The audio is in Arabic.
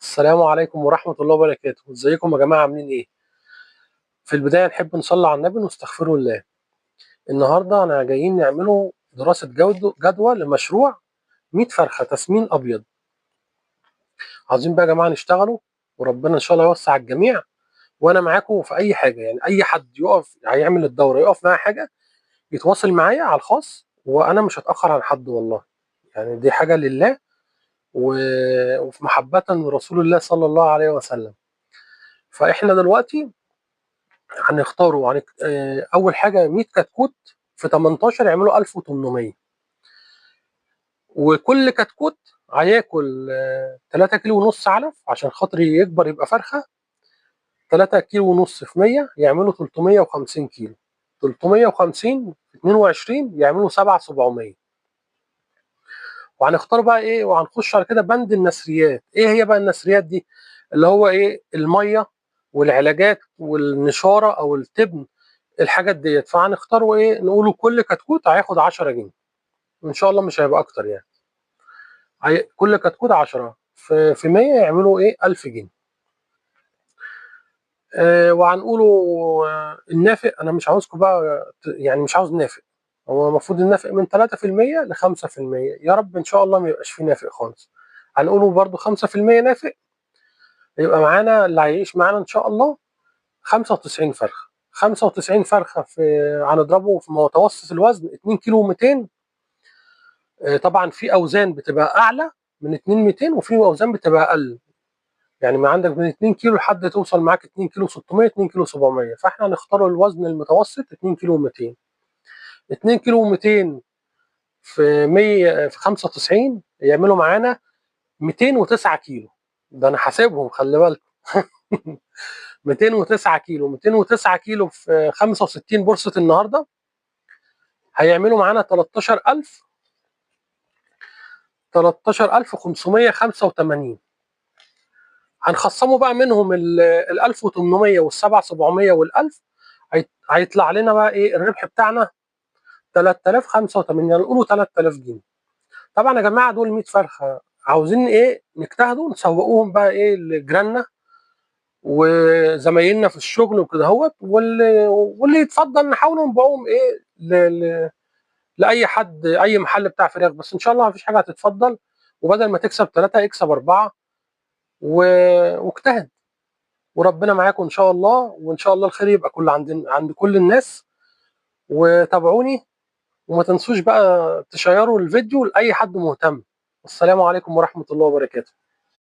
السلام عليكم ورحمة الله وبركاته، ازيكم يا جماعة عاملين ايه؟ في البداية نحب نصلي على النبي ونستغفره الله. النهاردة أنا جايين نعمله دراسة جدوى لمشروع 100 فرخة تسمين أبيض. عاوزين بقى يا جماعة نشتغلوا وربنا إن شاء الله يوسع الجميع، وأنا معاكم في أي حاجة، يعني أي حد يقف هيعمل الدورة يقف معايا حاجة يتواصل معايا على الخاص، وأنا مش هتأخر عن حد والله. يعني دي حاجة لله وفي محبة لرسول الله صلى الله عليه وسلم. فإحنا دلوقتي هنختاروا اول حاجه 100 كتكوت في 18 يعملوا 1800، وكل كتكوت هياكل 3 كيلو ونص علف عشان خاطر يكبر يبقى فرخه. 3 كيلو ونص في 100 يعملوا 350 كيلو، 350 في 22 يعملوا 7700. وهنختار بقى ايه، وهنخش على كده بند النسريات. ايه هي بقى النسريات دي؟ اللي هو ايه، الميه والعلاجات والنشاره او التبن، الحاجات ديت. فهنختاروا ايه، نقولوا كل كتكوت هياخد 10 جنيه، وان شاء الله مش هيبقى اكتر يعني. كل كتكوت 10 في 100 يعملوا ايه، 1000 جنيه. وهنقولوا النافق. انا مش عاوزكم بقى يعني مش عاوز نافق. هو المفروض النافق من 3% ل 5%، يا رب ان شاء الله ما يبقاش فيه نافق خالص. هنقولوا برضو 5% نافق، يبقى معانا اللي هيعيش معانا ان شاء الله 95 فرخه. 95 فرخه في هنضربه في متوسط الوزن 2 كيلو 200. طبعا في اوزان بتبقى اعلى من 2 200، وفي اوزان بتبقى اقل. يعني ما عندك من 2 كيلو لحد توصل معاك 2 كيلو 600، 2 كيلو 700. فاحنا هنختار الوزن المتوسط 2 كيلو 200. 2 كيلو 200 في 100 في 95 يعملوا معانا 209 كيلو. ده انا حاسبهم، خلي بالك. 209 كيلو، 209 كيلو في 65 بورصة النهارده هيعملوا معانا 13585. هنخصموا بقى منهم ال 1800 وال 7700 وال 1000، هيطلع لنا بقى ايه الربح بتاعنا؟ 3085، يعني نقولوا 3000 جنيه. طبعا يا جماعه دول 100 فرخه، عاوزين ايه، نجتهدوا نسوقوهم بقى ايه لجيراننا وزمايلنا في الشغل وكده اهوت، واللي يتفضل نحاول نبيعهم ايه لاي حد، اي محل بتاع فراخ. بس ان شاء الله مفيش حاجه هتتفضل، وبدل ما تكسب 3 اكسب 4 واجتهد، وربنا معاكم ان شاء الله. وان شاء الله الخير يبقى عند كل الناس. وتابعوني، وما تنسوش بقى تشيروا الفيديو لاي حد مهتم. والسلام عليكم ورحمة الله وبركاته.